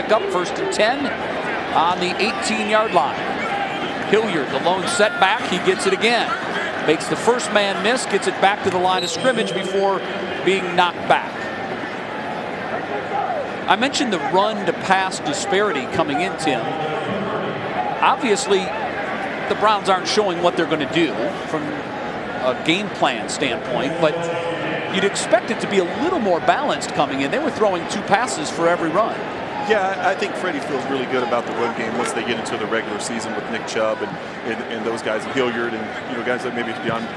pickup, 1st and 10 on the 18-yard line. Hilliard, the lone setback, he gets it again. Makes the first man miss, gets it back to the line of scrimmage before being knocked back. I mentioned the run-to-pass disparity coming in, Tim. Obviously, the Browns aren't showing what they're going to do from a game plan standpoint, but you'd expect it to be a little more balanced coming in. They were throwing 2 passes for every run. Yeah, I think Freddie feels really good about the run game once they get into the regular season with Nick Chubb and those guys, Hilliard, and guys like maybe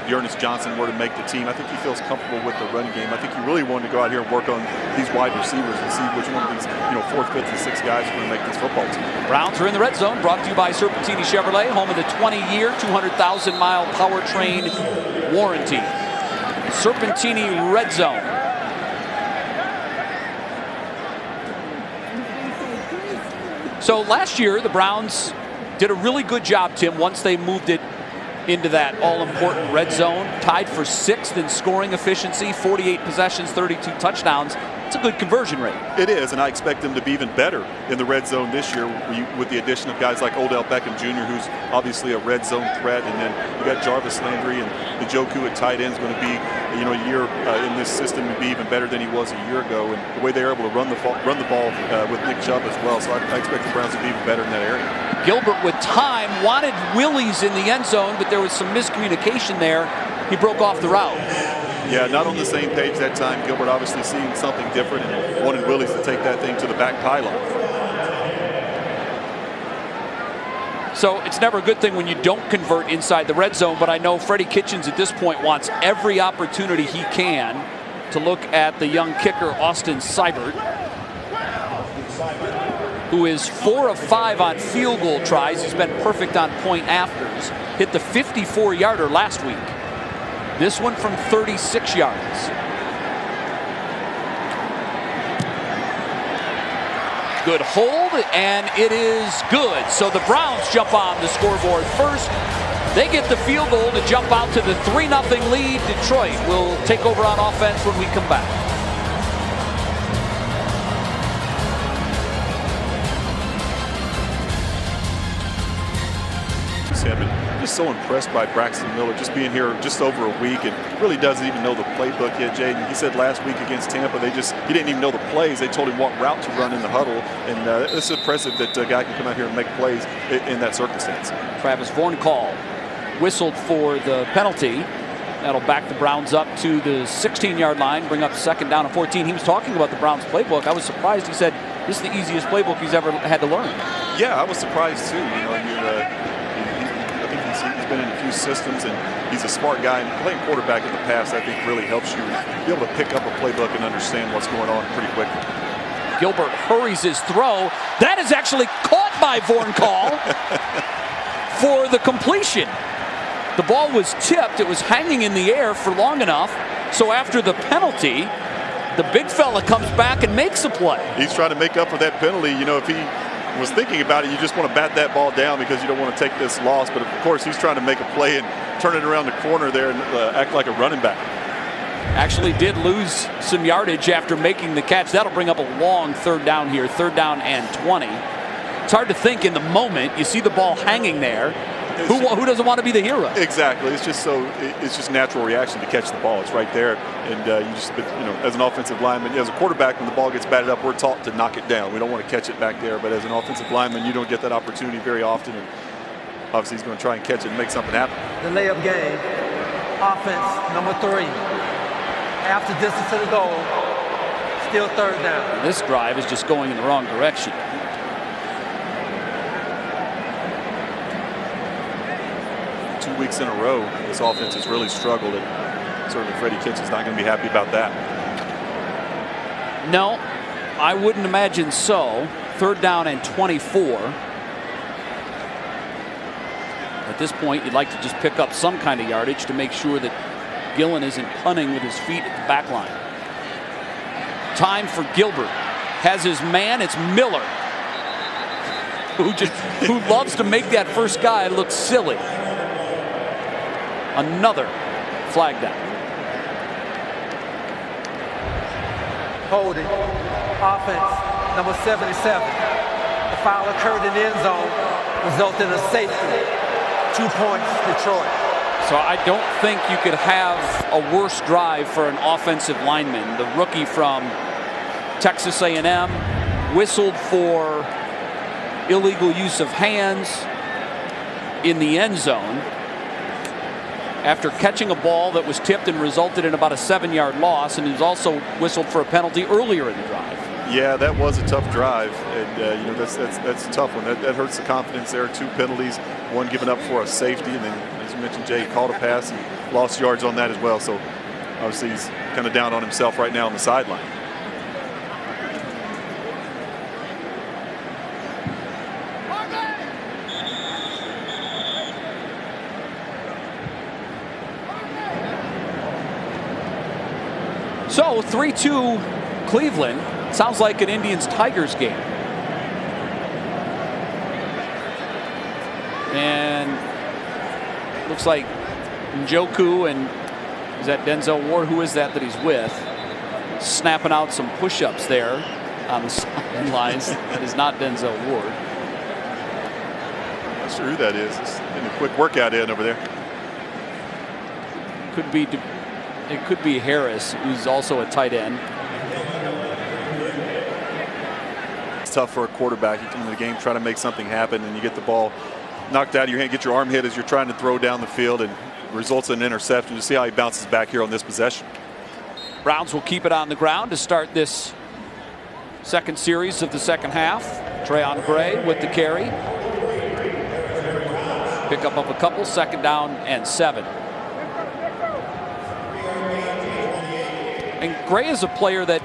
Dearness Johnson were to make the team. I think he feels comfortable with the run game. I think he really wanted to go out here and work on these wide receivers and see which one of these 4th, 5th, and 6th guys are going to make this football team. Browns are in the red zone, brought to you by Serpentini Chevrolet, home of the 20-year, 200,000-mile powertrain warranty. Serpentini red zone. So last year, the Browns did a really good job, Tim, once they moved it into that all-important red zone. Tied for 6th in scoring efficiency, 48 possessions, 32 touchdowns. It's a good conversion rate. It is, and I expect them to be even better in the red zone this year with the addition of guys like Odell Beckham Jr., who's obviously a red zone threat, and then you got Jarvis Landry and the Njoku at tight end is going to be, a year in this system to be even better than he was a year ago, and the way they were able to run the ball with Nick Chubb as well. So I expect the Browns to be even better in that area. Gilbert with time wanted Willies in the end zone, but there was some miscommunication there. He broke off the route. Yeah, not on the same page that time. Gilbert obviously seeing something different and wanted Willies to take that thing to the back pylon. So it's never a good thing when you don't convert inside the red zone, but I know Freddie Kitchens at this point wants every opportunity he can to look at the young kicker, Austin Seibert, who is 4 of 5 on field goal tries. He's been perfect on point afters. Hit the 54-yarder last week. This one from 36 yards. Good hold, and it is good. So the Browns jump on the scoreboard first. They get the field goal to jump out to the 3-0 lead. Detroit will take over on offense when we come back. Just so impressed by Braxton Miller, just being here just over a week and really doesn't even know the playbook yet, Jaden. He said last week against Tampa, he didn't even know the plays. They told him what route to run in the huddle, and it's impressive that a guy can come out here and make plays in that circumstance. Travis Vornkall whistled for the penalty. That'll back the Browns up to the 16-yard line, bring up 2nd down and 14. He was talking about the Browns playbook. I was surprised. He said this is the easiest playbook he's ever had to learn. Yeah, I was surprised too. He's been in a few systems, and he's a smart guy. And playing quarterback in the past, I think, really helps you be able to pick up a playbook and understand what's going on pretty quickly. Gilbert hurries his throw. That is actually caught by Vornkall for the completion. The ball was tipped. It was hanging in the air for long enough. So after the penalty, the big fella comes back and makes a play. He's trying to make up for that penalty. If he was thinking about it, you just want to bat that ball down because you don't want to take this loss. But of course, he's trying to make a play and turn it around the corner there and act like a running back. Actually did lose some yardage after making the catch. That'll bring up a long 3rd down here, 3rd down and 20. It's hard to think in the moment. You see the ball hanging there. Who doesn't want to be the hero? Exactly. It's just natural reaction to catch the ball. It's right there, and as an offensive lineman, as a quarterback, when the ball gets batted up, we're taught to knock it down. We don't want to catch it back there, but as an offensive lineman, you don't get that opportunity very often, and obviously he's going to try and catch it and make something happen. The layup game, offense number 3. After distance to the goal, still 3rd down. This drive is just going in the wrong direction. 2 weeks in a row, this offense has really struggled, and certainly Freddie Kitchens not going to be happy about that. No, I wouldn't imagine so. 3rd down and 24. At this point, you'd like to just pick up some kind of yardage to make sure that Gillen isn't punting with his feet at the back line. Time for Gilbert. Has his man. It's Miller, who loves to make that first guy look silly. Another flag down. Holding. Offense, number 77. foul occurred in the end zone, resulting in a safety. 2 points, Detroit. So I don't think you could have a worse drive for an offensive lineman. The rookie from Texas A&M whistled for illegal use of hands in the end zone after catching a ball that was tipped and resulted in about a 7-yard loss, and he was also whistled for a penalty earlier in the drive. Yeah, that was a tough drive, and you know that's a tough one. That hurts the confidence there. 2 penalties, 1 given up for a safety, and then, as you mentioned, Jay called a pass and lost yards on that as well. So obviously he's kind of down on himself right now on the sideline. So 3-2 Cleveland. Sounds like an Indians-Tigers game. And looks like Njoku and is that Denzel Ward? Who is that he's with? Snapping out some push-ups there on the sidelines. That is not Denzel Ward. Not sure who that is. It's getting a quick workout in over there. It could be Harris, who's also a tight end. It's tough for a quarterback. You come into the game, try to make something happen, and you get the ball knocked out of your hand, get your arm hit as you're trying to throw down the field, and results in an interception. To see how he bounces back here on this possession. Browns will keep it on the ground to start this second series of the second half. Trayon Gray with the carry. Pick up of a couple, 2nd down and 7. And Gray is a player that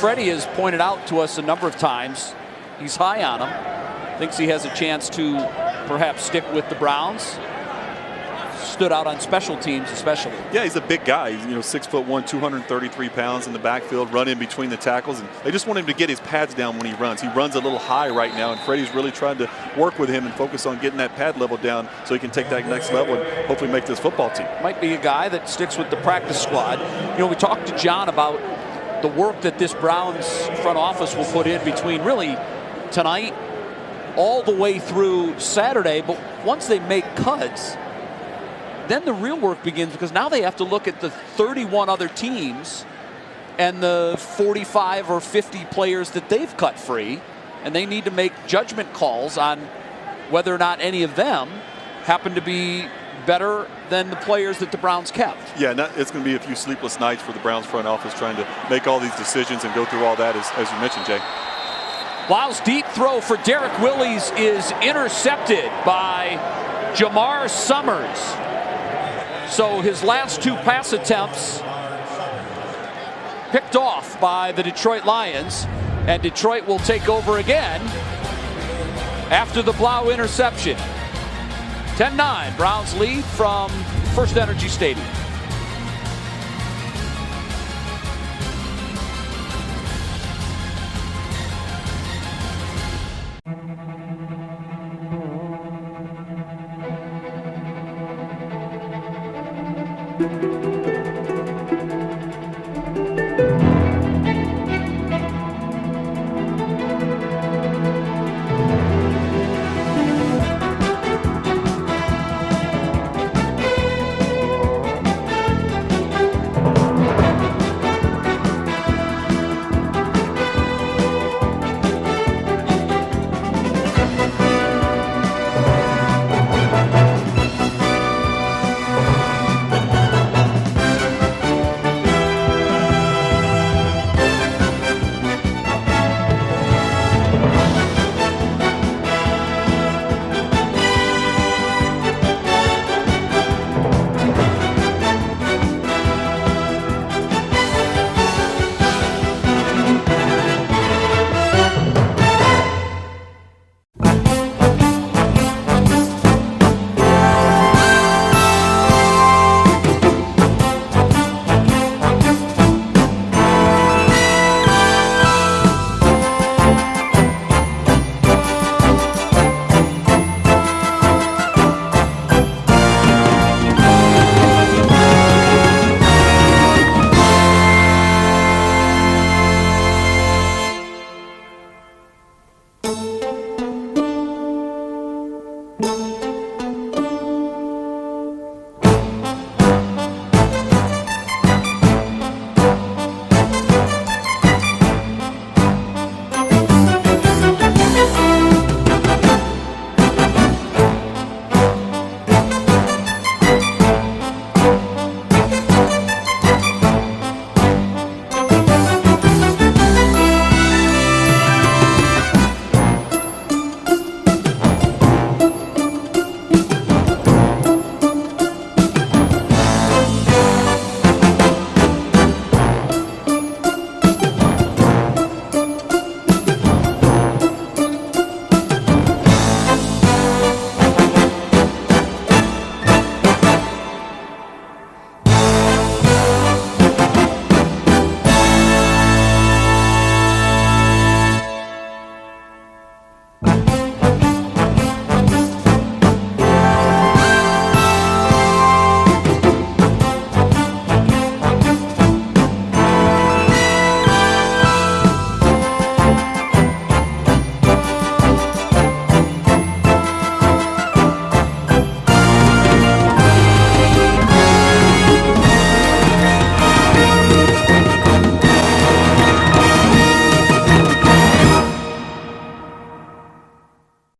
Freddie has pointed out to us a number of times. He's high on him. Thinks he has a chance to perhaps stick with the Browns. Stood out on special teams especially. Yeah, he's a big guy. He's, 6'1", 233 pounds in the backfield, run in between the tackles, and they just want him to get his pads down when he runs. He runs a little high right now, and Freddie's really trying to work with him and focus on getting that pad level down so he can take that next level and hopefully make this football team. Might be a guy that sticks with the practice squad. We talked to John about the work that this Browns front office will put in between really tonight all the way through Saturday, but once they make cuts, then the real work begins, because now they have to look at the 31 other teams and the 45 or 50 players that they've cut free, and they need to make judgment calls on whether or not any of them happen to be better than the players that the Browns kept. Yeah, it's going to be a few sleepless nights for the Browns front office trying to make all these decisions and go through all that, as you mentioned, Jay. Lyle's deep throw for Derek Willis is intercepted by Jamar Summers. So his last 2 pass attempts picked off by the Detroit Lions, and Detroit will take over again after the Blau interception. 10-9, Browns lead from First Energy Stadium.